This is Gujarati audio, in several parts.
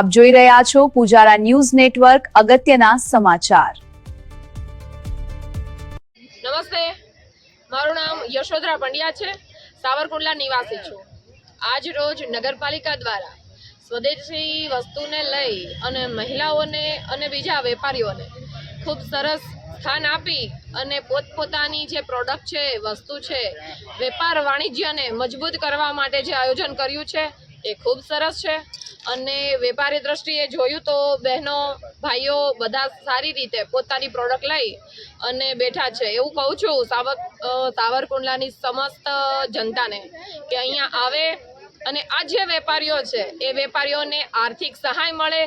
આપ જોઈ રહ્યા છો પૂજારા ન્યૂઝ નેટવર્ક અગત્યના સમાચાર। નમસ્તે, મારું નામ યશોધરા પંડ્યા છે। સાવરકુંડલા નિવાસી છું। આજ રોજ નગરપાલિકા દ્વારા સ્વદેશી વસ્તુને લઈ અને મહિલાઓને અને બીજા વેપારીઓને ખૂબ સરસ સ્થાન આપી અને પોતપોતાની જે પ્રોડક્ટ છે, વસ્તુ છે, વેપાર વાણિજ્યને મજબૂત કરવા માટે જે આયોજન કર્યું છે એ ખૂબ સરસ છે। અને વેપારી દ્રષ્ટિએ જોયું તો બહેનો ભાઈઓ બધા સારી રીતે પોતાની પ્રોડક્ટ લઈ અને બેઠા છે। એવું કહું છું સાવરકુંડલાની સમસ્ત જનતાને કે અહીંયા આવે અને આ જે વેપારીઓ છે એ વેપારીઓને આર્થિક સહાય મળે,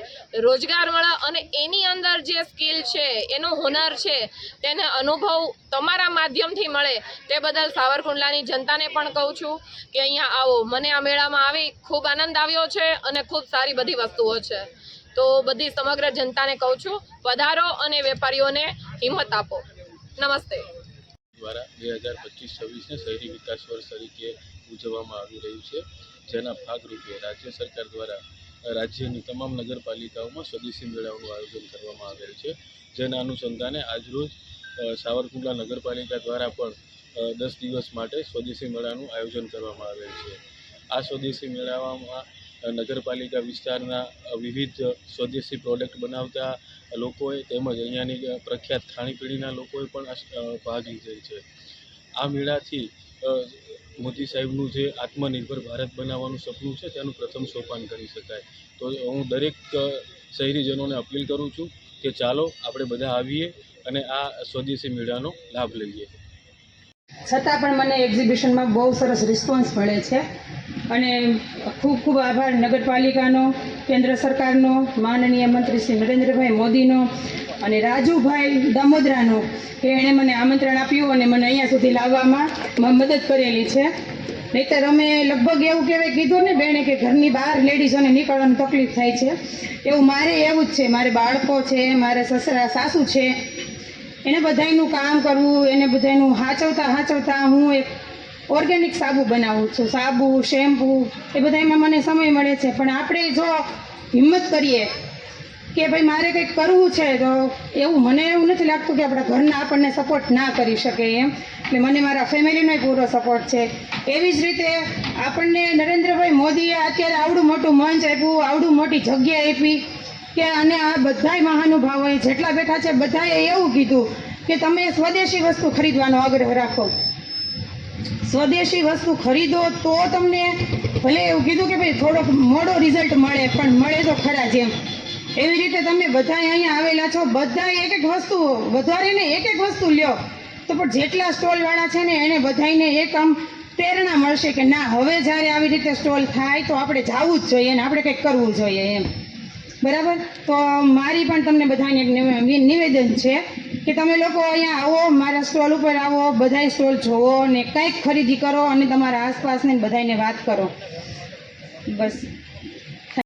રોજગાર મળે અને એની અંદર જે સ્કિલ છે, એનો હુનર છે, તેને અનુભવ તમારા માધ્યમથી મળે તે બદલ સાવરકુંડલાની જનતાને પણ કહું છું કે અહીંયા આવો। મને આ મેળામાં આવી ખૂબ આનંદ આવ્યો છે અને ખૂબ સારી બધી વસ્તુઓ છે, તો બધી સમગ્ર જનતાને કહું છું પધારો અને વેપારીઓને હિંમત આપો। નમસ્તે। દ્વારા 2025-26ને શહેરી વિકાસ વર્ષ તરીકે ઉજવવામાં આવી રહ્યું છે, જેના ભાગરૂપે રાજ્ય સરકાર દ્વારા રાજ્યની તમામ નગરપાલિકાઓમાં સ્વદેશી મેળાઓનું આયોજન કરવામાં આવેલ છે। જેના અનુસંધાને આજરોજ સાવરકુંડલા નગરપાલિકા દ્વારા પણ 10 દિવસ માટે સ્વદેશી મેળાનું આયોજન કરવામાં આવેલ છે। આ સ્વદેશી મેળામાં નગરપાલિકા વિસ્તારના વિવિધ સ્વદેશી પ્રોડક્ટ બનાવતા લોકોએ તેમજ અહીંયાની પ્રખ્યાત ખાણીપીણીના લોકોએ પણ ભાગ લીધેલ છે। આ મેળાથી મોદી સાહેબનું જે આત્મનિર્ભર ભારત બનાવવાનું સપનું છે તેનું પ્રથમ સોપાન કરી શકાય। તો હું દરેક શહેરીજનોને અપીલ કરું છું કે ચાલો આપણે બધા આવીએ અને આ સ્વદેશી મેળાનો લાભ લઈએ। છતાં પણ મને એક્ઝિબિશનમાં બહુ સરસ રિસ્પોન્સ મળે છે અને ખૂબ ખૂબ આભાર નગરપાલિકાનો, કેન્દ્ર સરકારનો, માનનીય મંત્રી શ્રી નરેન્દ્રભાઈ મોદીનો અને રાજુભાઈ દામોદરાનો કે એણે મને આમંત્રણ આપ્યું અને મને અહીંયા સુધી લાવવામાં મદદ કરેલી છે। નહીંતર અમે લગભગ એવું કહેવાય કીધું ને બેને કે ઘરની બહાર લેડીઝોને નીકળવાની તકલીફ થાય છે, એવું મારે એવું જ છે। મારે બાળકો છે, મારે સસરા સાસુ છે, એને બધાયનું કામ કરવું, એને બધાયનું હાચવતા હું એક ઓર્ગેનિક સાબુ બનાવું છું। સાબુ, શેમ્પૂ એ બધામાં મને સમય મળે છે, પણ આપણે જો હિંમત કરીએ કે ભાઈ મારે કંઈક કરવું છે તો મને એવું નથી લાગતું કે આપણા ઘરના આપણને સપોર્ટ ના કરી શકે એમ। એટલે મને મારા ફેમિલીનોય પૂરો સપોર્ટ છે। એવી જ રીતે આપણને નરેન્દ્રભાઈ મોદીએ અત્યારે આવડું મોટું મંચ આપ્યું, આવડું મોટી જગ્યા આપી કે અને આ બધાય મહાનુભાવોએ જેટલા બેઠા છે બધાએ એવું કીધું કે તમે સ્વદેશી વસ્તુ ખરીદવાનો આગ્રહ રાખો, સ્વદેશી વસ્તુ ખરીદો તો તમને ભલે એવું કીધું કે ભાઈ થોડોક મોડો રિઝલ્ટ મળે પણ મળે તો ખરા જ એમ। એવી રીતે તમે બધાય અહીંયા આવેલા છો, બધાય એક વસ્તુ વધારે ને એક વસ્તુ લ્યો તો પણ જેટલા સ્ટોલવાળા છે ને એને બધાયને એક આમ પ્રેરણા મળશે કે ના હવે જ્યારે આવી રીતે સ્ટોલ થાય તો આપણે જવું જ જોઈએ ને આપણે કંઈક કરવું જોઈએ એમ। બરાબર, તો મારી પણ તમને બધાને એક નિવેદન છે કે તમે લોકો અહીંયા આવો, મારા સ્ટોલ ઉપર આવો, બધાય સ્ટોલ જોવો ને કંઈક ખરીદી કરો અને તમારા આસપાસને બધાયને વાત કરો। બસ।